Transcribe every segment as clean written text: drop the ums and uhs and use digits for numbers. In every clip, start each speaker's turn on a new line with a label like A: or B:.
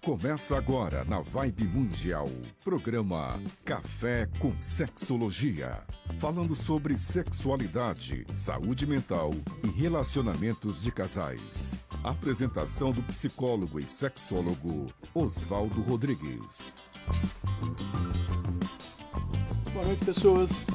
A: Começa agora na Vibe Mundial, programa Café com Sexologia. Falando sobre sexualidade, saúde mental e relacionamentos de casais. Apresentação do psicólogo e sexólogo Oswaldo Rodrigues.
B: Boa noite, pessoas.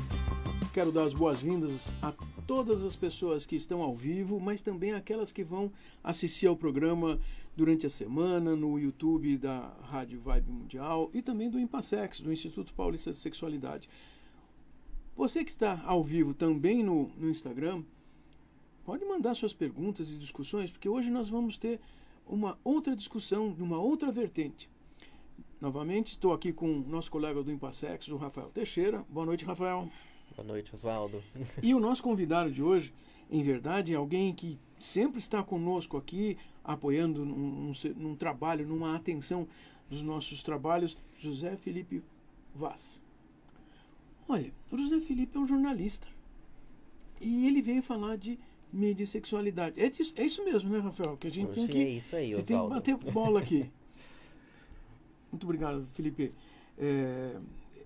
B: Quero dar as boas-vindas a todas as pessoas que estão ao vivo, mas também aquelas que vão assistir ao programa durante a semana no YouTube da Rádio Vibe Mundial e também do Impassex, do Instituto Paulista de Sexualidade. Você que está ao vivo também no Instagram, pode mandar suas perguntas e discussões, porque hoje nós vamos ter uma outra discussão, numa outra vertente. Novamente, estou aqui com o nosso colega do Impassex, o Rafael Teixeira. Boa noite, Rafael.
C: Boa noite, Oswaldo.
B: E o nosso convidado de hoje, em verdade, é alguém que sempre está conosco aqui, apoiando num trabalho, numa atenção dos nossos trabalhos, José Felipe Vaz. Olha, o José Felipe é um jornalista. E ele veio falar de mídia e sexualidade. É isso mesmo, né, Rafael? Que a gente tem que,
C: é isso aí, Oswaldo.
B: Tem que bater bola aqui. Muito obrigado, Felipe.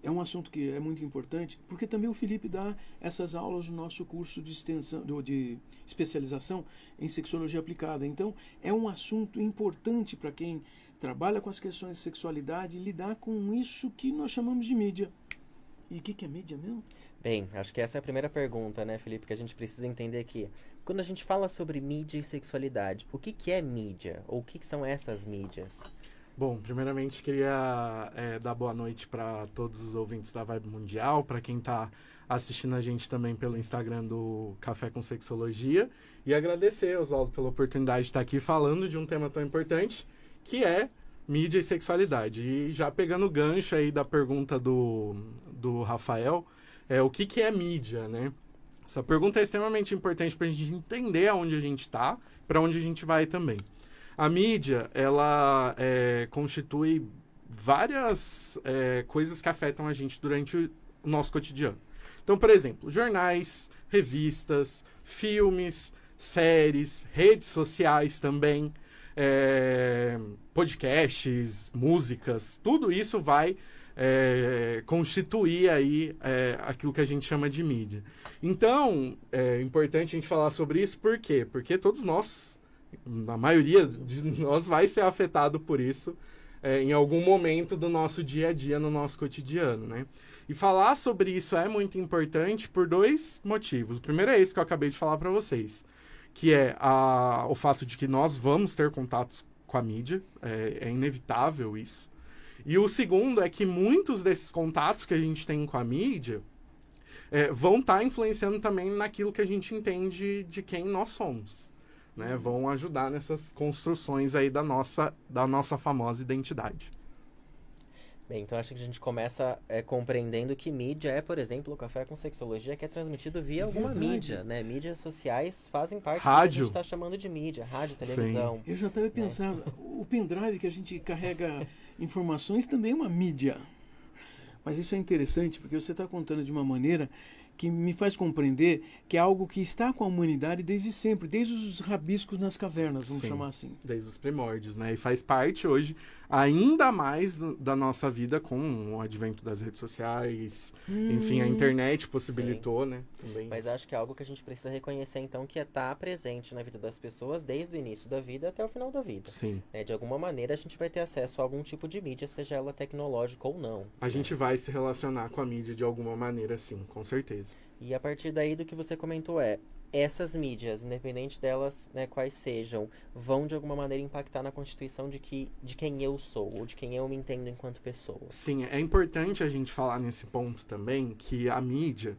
B: É um assunto que é muito importante, porque também o Felipe dá essas aulas no nosso curso de extensão, de especialização em sexologia aplicada. Então, é um assunto importante para quem trabalha com as questões de sexualidade lidar com isso que nós chamamos de mídia. E o que é mídia mesmo?
C: Bem, acho que essa é a primeira pergunta, né, Felipe, que a gente precisa entender aqui. Quando a gente fala sobre mídia e sexualidade, o que é mídia? Ou o que são essas mídias?
D: Bom, primeiramente queria dar boa noite para todos os ouvintes da Vibe Mundial, para quem está assistindo a gente também pelo Instagram do Café com Sexologia, e agradecer, Oswaldo, pela oportunidade de estar aqui falando de um tema tão importante, que é mídia e sexualidade. E já pegando o gancho aí da pergunta do Rafael, o que é mídia, né? Essa pergunta é extremamente importante para a gente entender aonde a gente está, para onde a gente vai também. A mídia, ela constitui várias coisas que afetam a gente durante o nosso cotidiano. Então, por exemplo, jornais, revistas, filmes, séries, redes sociais também, podcasts, músicas, tudo isso vai constituir aí aquilo que a gente chama de mídia. Então, é importante a gente falar sobre isso, por quê? Porque todos nós, a maioria de nós vai ser afetado por isso em algum momento do nosso dia a dia, no nosso cotidiano, né? E falar sobre isso é muito importante por dois motivos. O primeiro é esse que eu acabei de falar para vocês, que é o fato de que nós vamos ter contatos com a mídia, é inevitável isso. E o segundo é que muitos desses contatos que a gente tem com a mídia vão estar influenciando também naquilo que a gente entende de quem nós somos. Né, vão ajudar nessas construções aí da nossa famosa identidade.
C: Bem, então acho que a gente começa compreendendo que mídia é, por exemplo, o Café com Sexologia, que é transmitido via alguma mídia, né? Mídias sociais fazem parte do que a gente está chamando de mídia, rádio, televisão.
B: Sim. Eu já estava pensando, o pendrive que a gente carrega informações também é uma mídia. Mas isso é interessante, porque você está contando de uma maneira que me faz compreender que é algo que está com a humanidade desde sempre, desde os rabiscos nas cavernas, vamos chamar assim.
D: Desde os primórdios, né? E faz parte hoje, ainda mais da nossa vida com o advento das redes sociais. Enfim, a internet possibilitou, né? Também.
C: Mas acho que é algo que a gente precisa reconhecer, então, que estar presente na vida das pessoas desde o início da vida até o final da vida.
D: Sim.
C: De alguma maneira, a gente vai ter acesso a algum tipo de mídia, seja ela tecnológica ou não.
D: A gente vai se relacionar com a mídia de alguma maneira, sim, com certeza.
C: E a partir daí do que você comentou essas mídias, independente delas, né, quais sejam, vão de alguma maneira impactar na constituição de quem eu sou, ou de quem eu me entendo enquanto pessoa.
D: Sim, é importante a gente falar nesse ponto também que a mídia,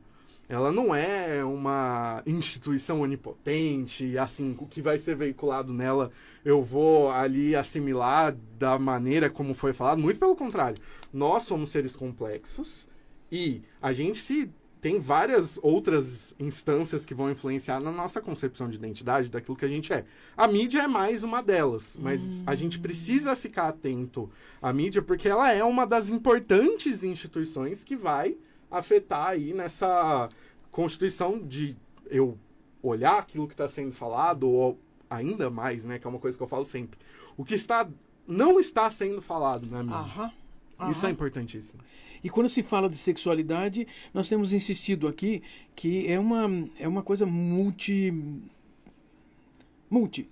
D: ela não é uma instituição onipotente, assim, o que vai ser veiculado nela eu vou ali assimilar da maneira como foi falado, muito pelo contrário. Nós somos seres complexos e a gente tem várias outras instâncias que vão influenciar na nossa concepção de identidade, daquilo que a gente é. A mídia é mais uma delas, mas a gente precisa ficar atento à mídia porque ela é uma das importantes instituições que vai afetar aí nessa constituição de eu olhar aquilo que está sendo falado, ou ainda mais, né, que é uma coisa que eu falo sempre. O que está não está sendo falado na mídia.
B: Aham.
D: Isso é importantíssimo.
B: E quando se fala de sexualidade, nós temos insistido aqui que é uma coisa multi,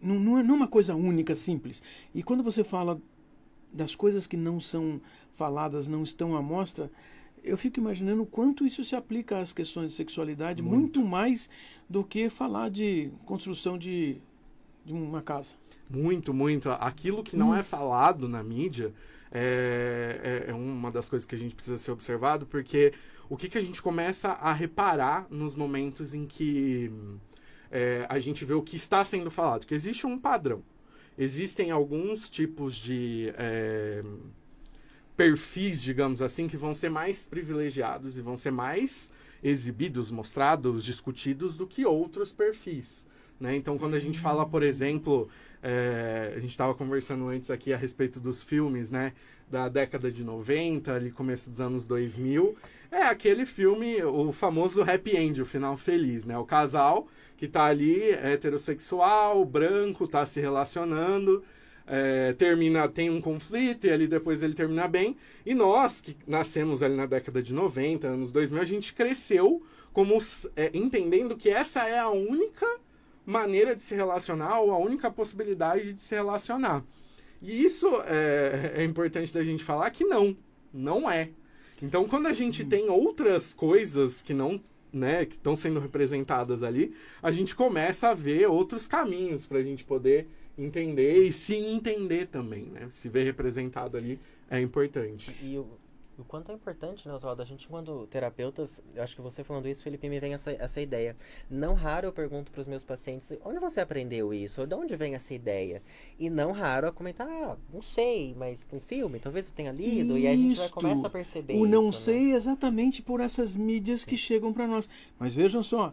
B: não é uma coisa única, simples. E quando você fala das coisas que não são faladas, não estão à mostra, eu fico imaginando o quanto isso se aplica às questões de sexualidade, muito mais do que falar de construção de uma casa.
D: Muito, muito. Aquilo que não é falado na mídia é uma das coisas que a gente precisa ser observado, porque o que a gente começa a reparar nos momentos em que a gente vê o que está sendo falado? Que existe um padrão. Existem alguns tipos de perfis, digamos assim, que vão ser mais privilegiados e vão ser mais exibidos, mostrados, discutidos do que outros perfis. Né? Então, quando a gente fala, por exemplo, a gente estava conversando antes aqui a respeito dos filmes, né, da década de 90, ali começo dos anos 2000, é aquele filme, o famoso happy end, o final feliz, né? O casal que está ali, heterossexual, branco, está se relacionando, tem um conflito e ali depois ele termina bem. E nós, que nascemos ali na década de 90, anos 2000, a gente cresceu como entendendo que essa é a única maneira de se relacionar ou a única possibilidade de se relacionar. E isso é importante da gente falar que não é. Então, quando a gente tem outras coisas que não, né, que estão sendo representadas ali, a gente começa a ver outros caminhos para a gente poder entender e se entender também, né? Se ver representado ali é importante.
C: E o quanto é importante, né, Oswaldo? A gente, quando terapeutas, eu acho que você falando isso, Felipe, me vem essa ideia. Não raro eu pergunto para os meus pacientes, onde você aprendeu isso? Ou de onde vem essa ideia? E não raro eu comentar, não sei, mas um filme, talvez eu tenha lido, e aí a gente começa a perceber isso.
B: O não sei exatamente por essas mídias que chegam para nós. Mas vejam só,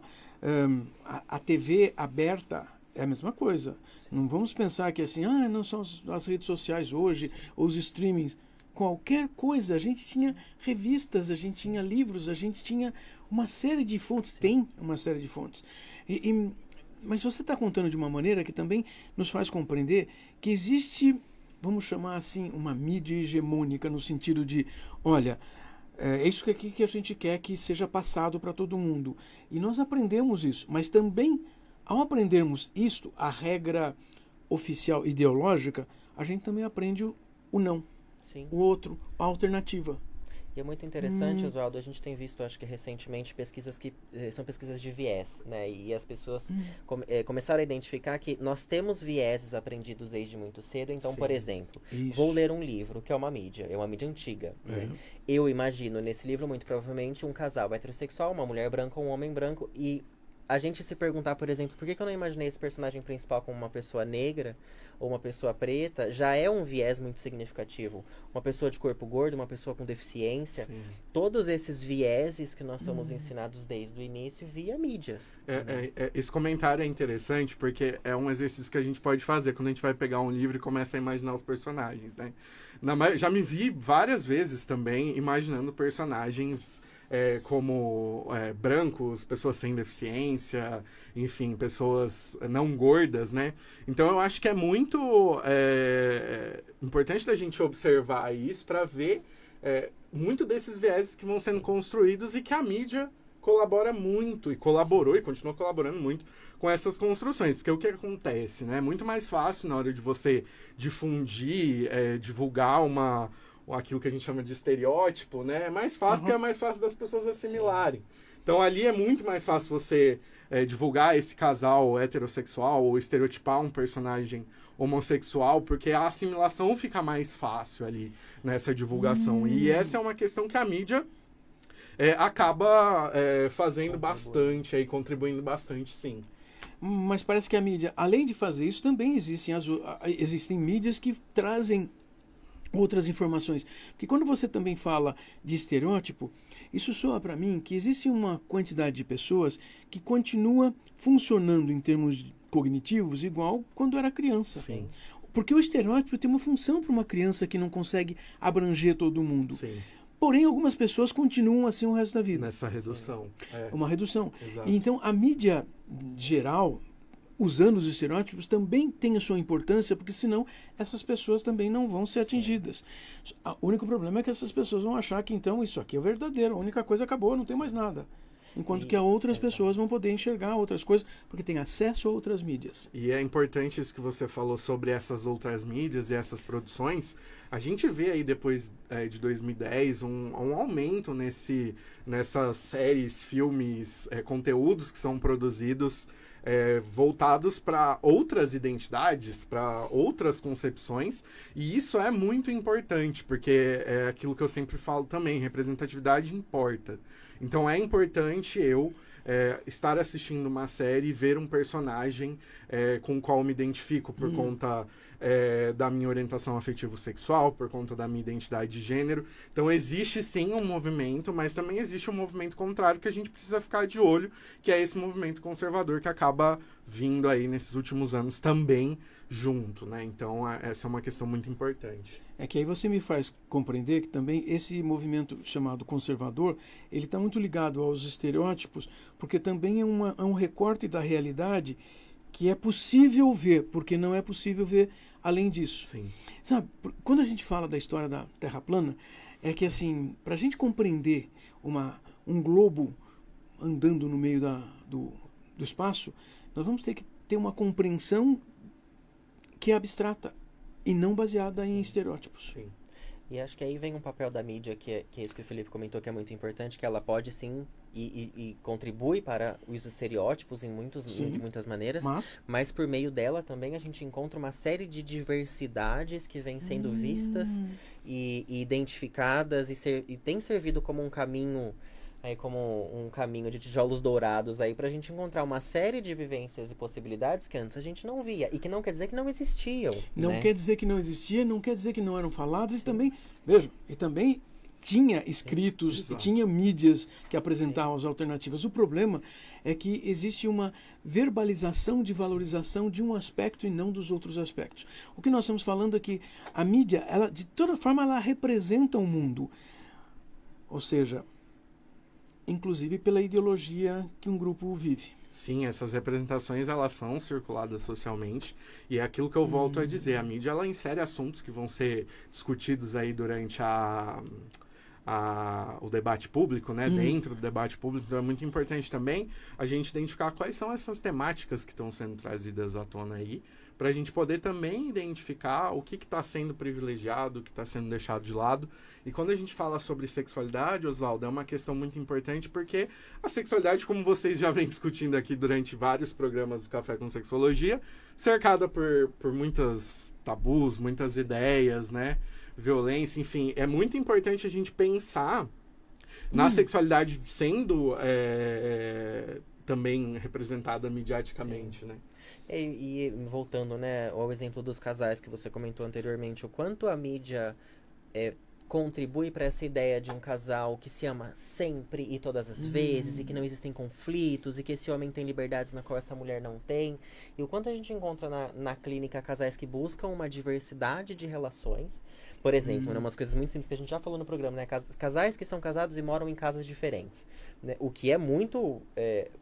B: a TV aberta é a mesma coisa. Sim. Não vamos pensar que assim, não são as redes sociais hoje, ou os streamings. Qualquer coisa, a gente tinha revistas, a gente tinha livros, a gente tinha uma série de fontes, tem uma série de fontes. Mas você está contando de uma maneira que também nos faz compreender que existe, vamos chamar assim, uma mídia hegemônica no sentido de, olha, é isso que a gente quer que seja passado para todo mundo. E nós aprendemos isso, mas também, ao aprendermos isto, a regra oficial ideológica, a gente também aprende o não.
C: Sim.
B: O outro, a alternativa.
C: E é muito interessante, Oswaldo, a gente tem visto, acho que recentemente, pesquisas que são pesquisas de viés, né? E as pessoas começaram a identificar que nós temos vieses aprendidos desde muito cedo. Então, por exemplo, vou ler um livro, que é uma mídia antiga. Né? Eu imagino nesse livro, muito provavelmente, um casal heterossexual, uma mulher branca, um homem branco, e a gente se perguntar, por exemplo, por que eu não imaginei esse personagem principal como uma pessoa negra ou uma pessoa preta, já é um viés muito significativo. Uma pessoa de corpo gordo, uma pessoa com deficiência. Sim. Todos esses vieses que nós somos ensinados desde o início via mídias.
D: Esse comentário é interessante porque é um exercício que a gente pode fazer quando a gente vai pegar um livro e começa a imaginar os personagens, né? Já me vi várias vezes também imaginando personagens como brancos, pessoas sem deficiência, enfim, pessoas não gordas, né? Então eu acho que é muito importante da gente observar isso para ver muito desses vieses que vão sendo construídos e que a mídia colabora muito, e colaborou e continua colaborando muito com essas construções, porque o que acontece, né? É muito mais fácil na hora de você difundir, divulgar aquilo que a gente chama de estereótipo, né? É mais fácil porque é mais fácil das pessoas assimilarem. Sim. Então, ali é muito mais fácil você divulgar esse casal heterossexual ou estereotipar um personagem homossexual, porque a assimilação fica mais fácil ali nessa divulgação. E essa é uma questão que a mídia acaba fazendo bastante, contribuindo bastante, sim.
B: Mas parece que a mídia, além de fazer isso, também existem mídias que trazem outras informações. Porque quando você também fala de estereótipo, isso soa para mim que existe uma quantidade de pessoas que continua funcionando em termos cognitivos igual quando era criança.
D: Sim.
B: Porque o estereótipo tem uma função para uma criança que não consegue abranger todo mundo.
D: Sim.
B: Porém, algumas pessoas continuam assim o resto da vida.
D: Nessa redução.
B: Uma redução.
D: Exato.
B: E então, a mídia geral, usando os estereótipos também tem a sua importância, porque senão essas pessoas também não vão ser atingidas. O único problema é que essas pessoas vão achar que então isso aqui é verdadeiro, a única coisa acabou, não tem mais nada. Enquanto que outras pessoas vão poder enxergar outras coisas, porque tem acesso a outras mídias.
D: E é importante isso que você falou sobre essas outras mídias e essas produções. A gente vê aí depois de 2010 um aumento nessas séries, filmes, conteúdos que são produzidos voltados para outras identidades, para outras concepções, e isso é muito importante, porque é aquilo que eu sempre falo também, representatividade importa. Então é importante eu estar assistindo uma série e ver um personagem com o qual eu me identifico por conta da minha orientação afetivo-sexual, por conta da minha identidade de gênero. Então existe sim um movimento, mas também existe um movimento contrário que a gente precisa ficar de olho, que é esse movimento conservador que acaba vindo aí nesses últimos anos também junto, né? Então essa é uma questão muito importante.
B: É que aí você me faz compreender que também esse movimento chamado conservador, ele está muito ligado aos estereótipos, porque também é um recorte da realidade que é possível ver, porque não é possível ver além disso.
D: Sim.
B: Sabe, quando a gente fala da história da Terra plana, é que assim, para a gente compreender um globo andando no meio do espaço, nós vamos ter que ter uma compreensão que é abstrata e não baseada em estereótipos.
D: Sim.
C: E acho que aí vem um papel da mídia, que é isso que o Felipe comentou, que é muito importante, que ela pode sim e contribui para os estereótipos de muitas maneiras, mas por meio dela também a gente encontra uma série de diversidades que vêm sendo vistas e identificadas e tem servido como um caminho de tijolos dourados aí pra gente encontrar uma série de vivências e possibilidades que antes a gente não via. E que não quer dizer que não existiam.
B: Não quer dizer que não existia, não quer dizer que não eram faladas. E também, vejam, tinha escritos e tinha mídias que apresentavam as alternativas. O problema é que existe uma verbalização de valorização de um aspecto e não dos outros aspectos. O que nós estamos falando é que a mídia, ela, de toda forma, ela representa o mundo. Ou seja, inclusive pela ideologia que um grupo vive.
D: Sim, essas representações elas são circuladas socialmente e é aquilo que eu volto a dizer, a mídia ela insere assuntos que vão ser discutidos aí durante o debate público, né? Dentro do debate público, então é muito importante também a gente identificar quais são essas temáticas que estão sendo trazidas à tona aí, para a gente poder também identificar o que está sendo privilegiado, o que está sendo deixado de lado. E quando a gente fala sobre sexualidade, Oswaldo, é uma questão muito importante porque a sexualidade, como vocês já vêm discutindo aqui durante vários programas do Café com Sexologia, cercada por muitos tabus, muitas ideias, né? Violência, enfim, é muito importante a gente pensar na sexualidade sendo também representada mediaticamente, né?
C: E voltando, né, ao exemplo dos casais que você comentou anteriormente, o quanto a mídia contribui para essa ideia de um casal que se ama sempre e todas as vezes, e que não existem conflitos, e que esse homem tem liberdades na qual essa mulher não tem, e o quanto a gente encontra na clínica casais que buscam uma diversidade de relações. Por exemplo, né, umas coisas muito simples que a gente já falou no programa, né? Casais que são casados e moram em casas diferentes. Né? O que é muito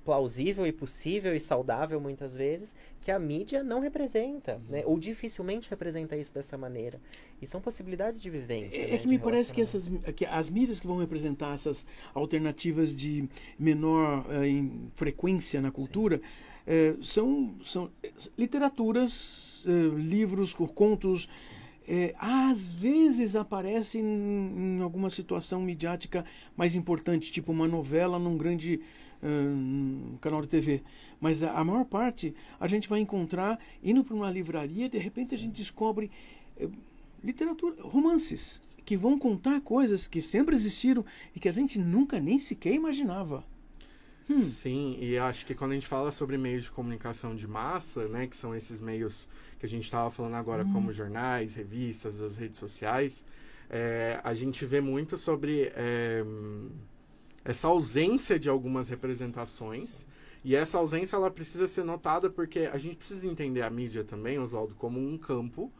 C: plausível e possível e saudável, muitas vezes, que a mídia não representa, né? Ou dificilmente representa isso dessa maneira. E são possibilidades de vivência.
B: É que me parece que as mídias que vão representar essas alternativas de menor frequência na cultura são literaturas, livros, contos. Às vezes aparece em alguma situação midiática mais importante, tipo uma novela num grande canal de TV. Mas a maior parte a gente vai encontrar indo para uma livraria, de repente a gente descobre literatura, romances, que vão contar coisas que sempre existiram e que a gente nunca nem sequer imaginava.
D: Sim, e acho que quando a gente fala sobre meios de comunicação de massa, né, que são esses meios que a gente estava falando agora, como jornais, revistas, as redes sociais, a gente vê muito sobre essa ausência de algumas representações, e essa ausência ela precisa ser notada porque a gente precisa entender a mídia também, Oswaldo, como um campo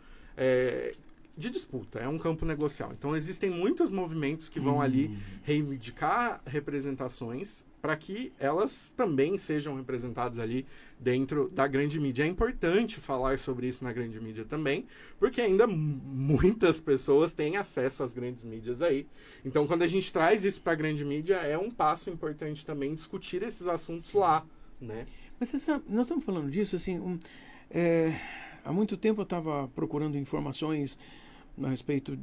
D: de disputa, é um campo negocial. Então, existem muitos movimentos que vão ali reivindicar representações para que elas também sejam representadas ali dentro da grande mídia. É importante falar sobre isso na grande mídia também, porque ainda muitas pessoas têm acesso às grandes mídias aí. Então, quando a gente traz isso para a grande mídia, é um passo importante também discutir esses assuntos lá, né?
B: Mas você sabe, nós estamos falando disso, assim, há muito tempo eu estava procurando informações a respeito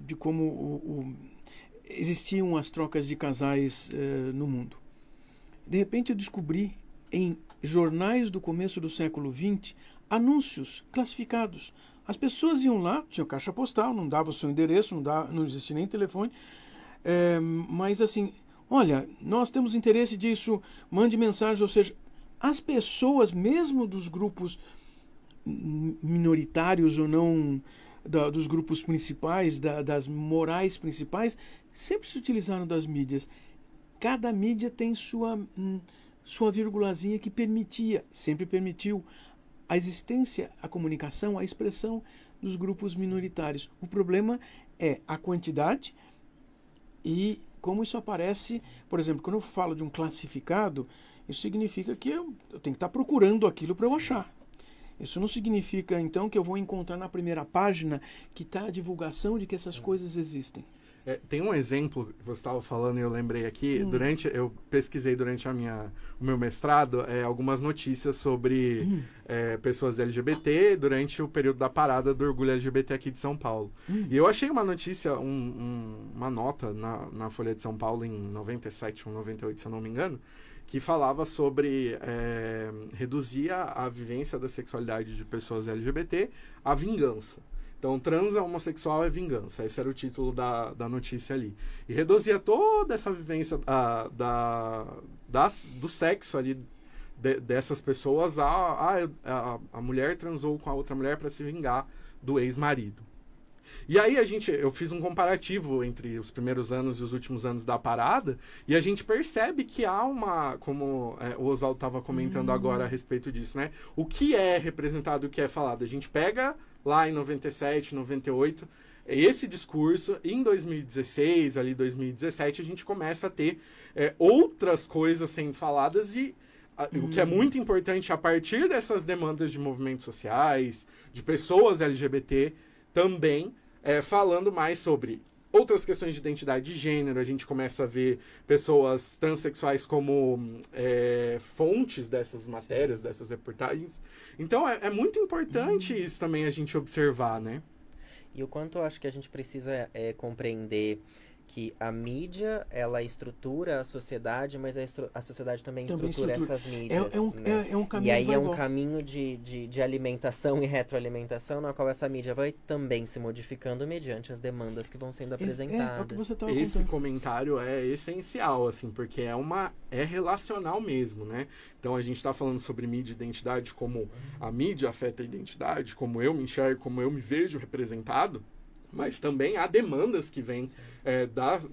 B: de como existiam as trocas de casais no mundo. De repente eu descobri em jornais do começo do século XX anúncios classificados. As pessoas iam lá, tinha caixa postal, não dava o seu endereço, não existia nem telefone, mas assim, olha, nós temos interesse disso, mande mensagem, ou seja, as pessoas, mesmo dos grupos minoritários ou não, dos grupos principais, das morais principais, sempre se utilizaram das mídias. Cada mídia tem sua virgulazinha que sempre permitiu a existência, a comunicação, a expressão dos grupos minoritários. O problema é a quantidade e como isso aparece. Por exemplo, quando eu falo de um classificado, isso significa que eu tenho que estar procurando aquilo para eu achar. Isso não significa, então, que eu vou encontrar na primeira página que está a divulgação de que essas coisas existem.
D: Tem um exemplo que você estava falando e eu lembrei aqui. Eu pesquisei durante o meu mestrado algumas notícias sobre pessoas LGBT durante o período da parada do orgulho LGBT aqui de São Paulo. E eu achei uma notícia, uma nota na Folha de São Paulo em 97 ou 98, se eu não me engano, que falava sobre reduzir a vivência da sexualidade de pessoas LGBT à vingança. Então, transa homossexual é vingança. Esse era o título da notícia ali. E reduzia toda essa vivência do sexo ali dessas pessoas a mulher transou com a outra mulher para se vingar do ex-marido. E aí eu fiz um comparativo entre os primeiros anos e os últimos anos da parada, e a gente percebe que há como o Oswaldo estava comentando agora a respeito disso, né? O que é representado, o que é falado. A gente pega lá em 97, 98, esse discurso, e em 2016, ali 2017, a gente começa a ter outras coisas sendo faladas e o que é muito importante, a partir dessas demandas de movimentos sociais, de pessoas LGBT também, falando mais sobre outras questões de identidade de gênero. A gente começa a ver pessoas transexuais como fontes dessas matérias, dessas reportagens. Então, é muito importante isso também a gente observar, né?
C: E o quanto eu acho que a gente precisa compreender que a mídia, ela estrutura a sociedade, mas a sociedade também estrutura essas mídias.
B: É um caminho.
C: E aí é um caminho de alimentação e retroalimentação, na qual essa mídia vai também se modificando mediante as demandas que vão sendo apresentadas.
B: É o que você estava
D: Esse
B: contando.
D: comentário é essencial, assim, porque é relacional mesmo, né? Então a gente está falando sobre mídia e identidade, como a mídia afeta a identidade, como eu me enxergo, como eu me vejo representado. Mas também há demandas que vêm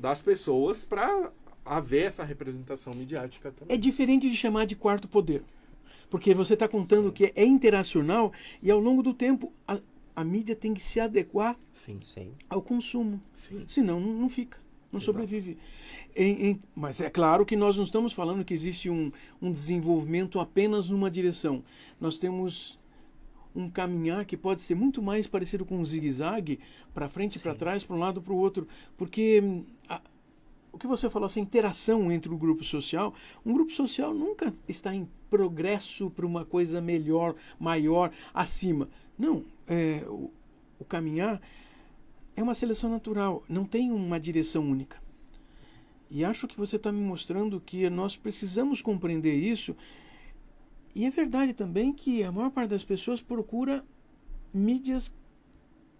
D: das pessoas para haver essa representação midiática também.
B: É diferente de chamar de quarto poder. Porque você está contando que é interacional e ao longo do tempo a mídia tem que se adequar
D: Sim.
B: ao consumo.
D: Sim.
B: Senão não fica, não
D: Exato.
B: Sobrevive. Mas é claro que nós não estamos falando que existe um desenvolvimento apenas numa direção. Nós temos um caminhar que pode ser muito mais parecido com um zigue-zague, para frente e para trás, para um lado e para o outro, porque o que você falou, essa interação entre o grupo social, um grupo social nunca está em progresso para uma coisa melhor, maior, acima. Não, o caminhar é uma seleção natural, não tem uma direção única. E acho que você está me mostrando que nós precisamos compreender isso. E é verdade também que a maior parte das pessoas procura mídias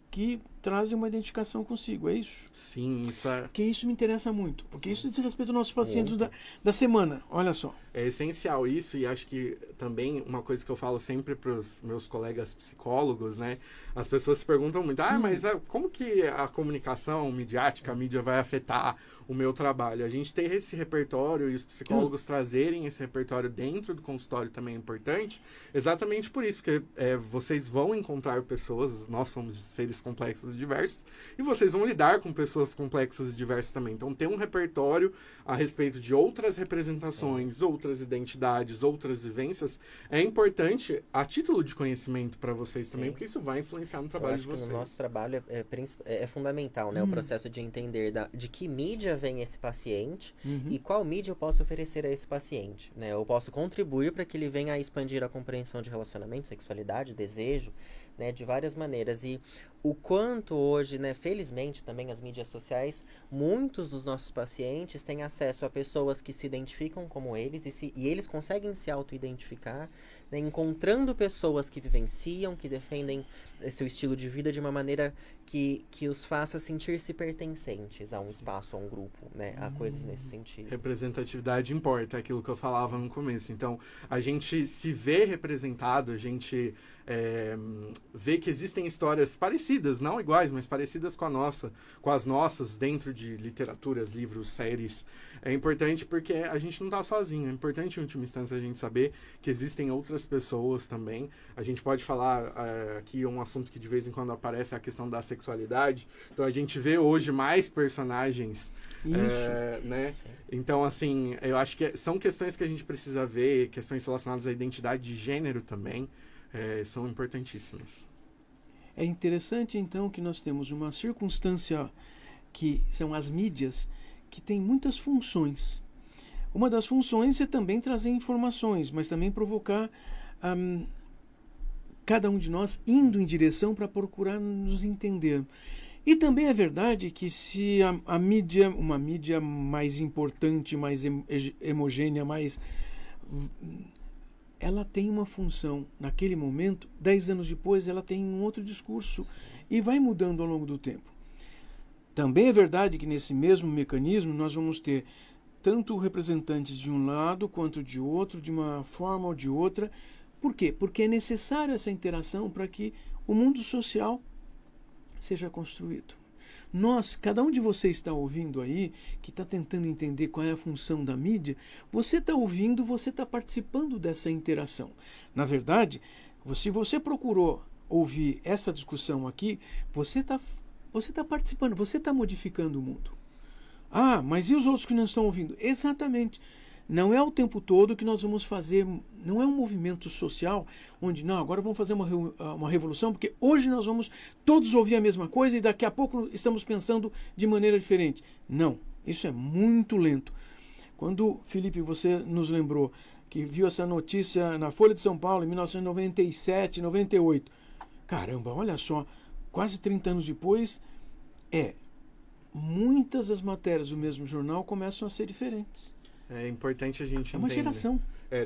B: que trazem uma identificação consigo, é isso?
D: Sim, isso é...
B: Porque isso me interessa muito, porque isso diz respeito aos nossos pacientes da semana, olha só.
D: É essencial isso, e acho que também uma coisa que eu falo sempre para os meus colegas psicólogos, né? As pessoas se perguntam muito, mas como que a comunicação midiática, a mídia vai afetar o meu trabalho? A gente ter esse repertório e os psicólogos trazerem esse repertório dentro do consultório também é importante, exatamente por isso, porque vocês vão encontrar pessoas, nós somos seres complexos complexos e diversos, e vocês vão lidar com pessoas complexas e diversas também. Então, ter um repertório a respeito de outras representações, outras identidades, outras vivências, é importante a título de conhecimento para vocês também, porque isso vai influenciar no trabalho de vocês.
C: No nosso trabalho é fundamental, né? O processo de entender de que mídia vem esse paciente e qual mídia eu posso oferecer a esse paciente, né? Eu posso contribuir para que ele venha a expandir a compreensão de relacionamento, sexualidade, desejo, né? De várias maneiras. E o quanto hoje, né? Felizmente também as mídias sociais, muitos dos nossos pacientes têm acesso a pessoas que se identificam como eles e eles conseguem se auto-identificar, né? Encontrando pessoas que vivenciam, que defendem seu estilo de vida de uma maneira que os faça sentir-se pertencentes a um espaço, a um grupo, né? A coisas nesse sentido.
D: Representatividade importa, é aquilo que eu falava no começo. Então, a gente se vê representado, a gente vê que existem histórias parecidas, não iguais, mas parecidas com as nossas, dentro de literaturas, livros, séries. É importante porque a gente não está sozinho. É importante, em última instância, a gente saber que existem outras pessoas também. A gente pode falar aqui um assunto que de vez em quando aparece, a questão da sexualidade. Então, a gente vê hoje mais personagens, né? Então, assim, eu acho que são questões que a gente precisa ver, questões relacionadas à identidade de gênero também, são importantíssimas.
B: É interessante, então, que nós temos uma circunstância que são as mídias, que tem muitas funções. Uma das funções é também trazer informações, mas também provocar cada um de nós indo em direção para procurar nos entender. E também é verdade que se a mídia, uma mídia mais importante, mais homogênea, ela tem uma função naquele momento, 10 anos depois ela tem um outro discurso e vai mudando ao longo do tempo. Também é verdade que nesse mesmo mecanismo nós vamos ter tanto representantes de um lado quanto de outro, de uma forma ou de outra. Por quê? Porque é necessária essa interação para que o mundo social seja construído. Cada um de vocês está ouvindo aí, que está tentando entender qual é a função da mídia, você está ouvindo, você está participando dessa interação. Na verdade, se você procurou ouvir essa discussão aqui, você está participando, você está modificando o mundo. Ah, mas e os outros que não estão ouvindo? Exatamente. Não é o tempo todo que nós vamos fazer, não é um movimento social onde, não, agora vamos fazer uma revolução, porque hoje nós vamos todos ouvir a mesma coisa e daqui a pouco estamos pensando de maneira diferente. Não, isso é muito lento. Quando, Felipe, você nos lembrou que viu essa notícia na Folha de São Paulo em 1997, 98, caramba, olha só, quase 30 anos depois, muitas das matérias do mesmo jornal começam a ser diferentes.
D: É importante a gente entender.
B: É uma geração.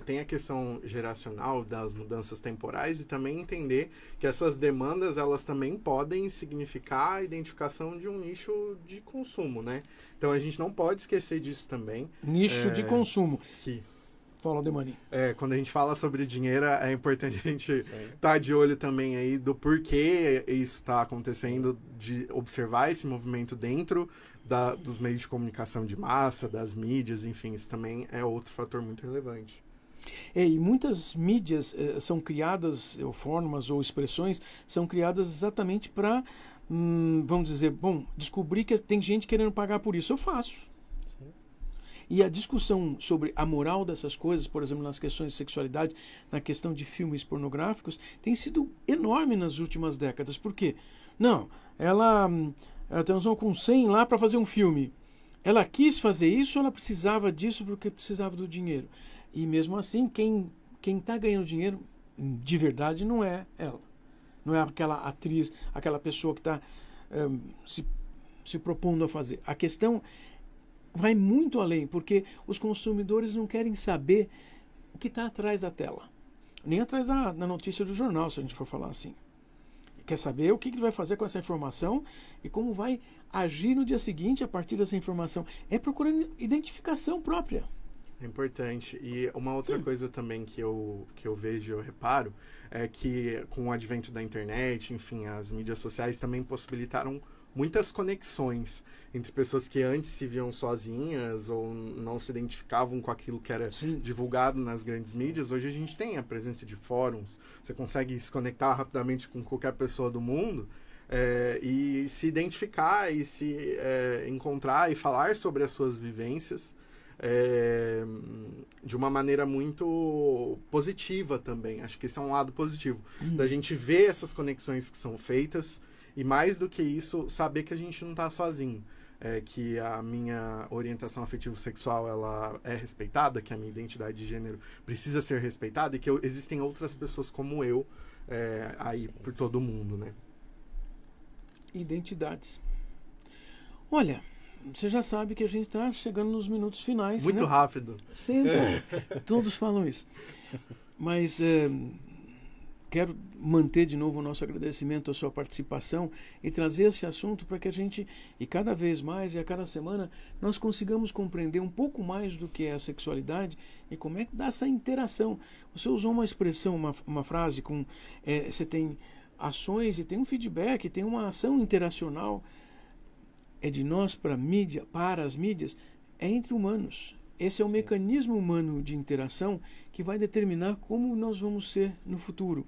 D: Tem a questão geracional das mudanças temporais e também entender que essas demandas, elas também podem significar a identificação de um nicho de consumo, né? Então, a gente não pode esquecer disso também.
B: Nicho de consumo.
D: Que...
B: Fala, Demani.
D: Quando a gente fala sobre dinheiro, é importante a gente estar de olho também aí do porquê isso está acontecendo, de observar esse movimento dentro dos meios de comunicação de massa, das mídias, enfim, isso também é outro fator muito relevante.
B: E muitas mídias são criadas, ou formas ou expressões, são criadas exatamente para, vamos dizer, descobrir que tem gente querendo pagar por isso, eu faço. E a discussão sobre a moral dessas coisas, por exemplo, nas questões de sexualidade, na questão de filmes pornográficos, tem sido enorme nas últimas décadas. Por quê? Não, ela transou com 100 lá para fazer um filme. Ela quis fazer isso ou ela precisava disso porque precisava do dinheiro? E mesmo assim, quem está ganhando dinheiro, de verdade, não é ela. Não é aquela atriz, aquela pessoa que está se propondo a fazer. A questão vai muito além, porque os consumidores não querem saber o que está atrás da tela, nem atrás da notícia do jornal, se a gente for falar assim. Quer saber o que ele vai fazer com essa informação e como vai agir no dia seguinte a partir dessa informação. É procurando identificação própria.
D: É importante. E uma outra coisa também que eu vejo, eu reparo, é que com o advento da internet, enfim, as mídias sociais também possibilitaram muitas conexões entre pessoas que antes se viam sozinhas ou não se identificavam com aquilo que era divulgado nas grandes mídias. Hoje a gente tem a presença de fóruns, você consegue se conectar rapidamente com qualquer pessoa do mundo, e se identificar e se encontrar e falar sobre as suas vivências de uma maneira muito positiva também. Acho que esse é um lado positivo, da gente ver essas conexões que são feitas e, mais do que isso, saber que a gente não está sozinho. Que a minha orientação afetivo-sexual ela é respeitada, que a minha identidade de gênero precisa ser respeitada e que existem outras pessoas como eu aí por todo mundo, né?
B: Identidades. Olha, você já sabe que a gente está chegando nos minutos finais.
D: Muito
B: né?
D: rápido.
B: Sempre. Todos falam isso. Mas quero manter de novo o nosso agradecimento à sua participação e trazer esse assunto para que a gente, e cada vez mais e a cada semana, nós consigamos compreender um pouco mais do que é a sexualidade e como é que dá essa interação. Você usou uma expressão, uma frase com você tem ações e tem um feedback, tem uma ação interacional. É de nós para mídia, para as mídias, é entre humanos. Esse é o mecanismo humano de interação que vai determinar como nós vamos ser no futuro.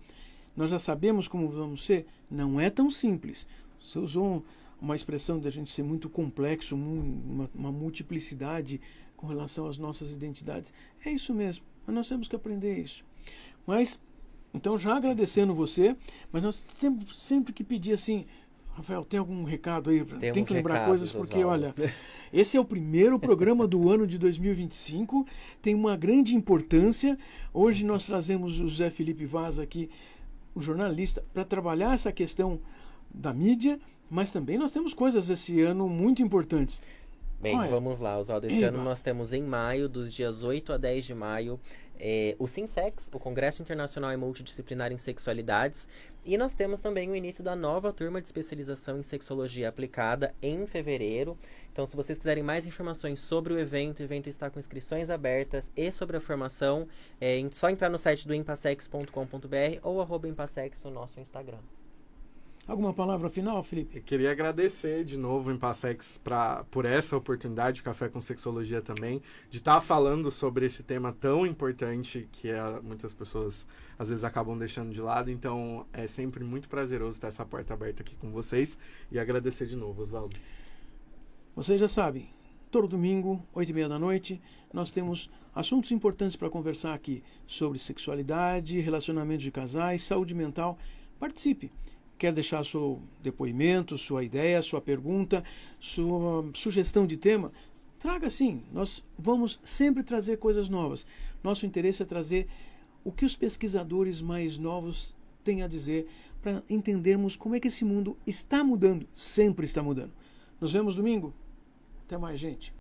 B: Nós já sabemos como vamos ser? Não é tão simples. Você usou uma expressão de a gente ser muito complexo, uma multiplicidade com relação às nossas identidades. É isso mesmo, mas nós temos que aprender isso. Mas, então, já agradecendo você, mas nós sempre que pedir assim, Rafael, tem algum recado aí? Tem que lembrar coisas, porque, olha, esse é o primeiro programa do ano de 2025, tem uma grande importância. Hoje nós trazemos o José Felipe Vaz aqui, o jornalista, para trabalhar essa questão da mídia, mas também nós temos coisas esse ano muito importantes.
C: Bem, vamos lá, Oswaldo. Esse ano nós temos em maio, dos dias 8 a 10 de maio, o SINSEX, o Congresso Internacional e Multidisciplinar em Sexualidades, e nós temos também o início da nova turma de especialização em sexologia aplicada em fevereiro. Então, se vocês quiserem mais informações sobre o evento está com inscrições abertas e sobre a formação, só entrar no site do impassex.com.br ou @impassex no nosso Instagram.
B: Alguma palavra final, Felipe?
D: Eu queria agradecer de novo o Impassex por essa oportunidade, Café com Sexologia também, de estar falando sobre esse tema tão importante que muitas pessoas às vezes acabam deixando de lado. Então é sempre muito prazeroso ter essa porta aberta aqui com vocês e agradecer de novo, Oswaldo.
B: Vocês já sabem, todo domingo, 8h30 da noite, nós temos assuntos importantes para conversar aqui sobre sexualidade, relacionamento de casais, saúde mental. Participe! Quer deixar seu depoimento, sua ideia, sua pergunta, sua sugestão de tema? Traga sim, nós vamos sempre trazer coisas novas. Nosso interesse é trazer o que os pesquisadores mais novos têm a dizer para entendermos como é que esse mundo está mudando, sempre está mudando. Nos vemos domingo? Até mais, gente.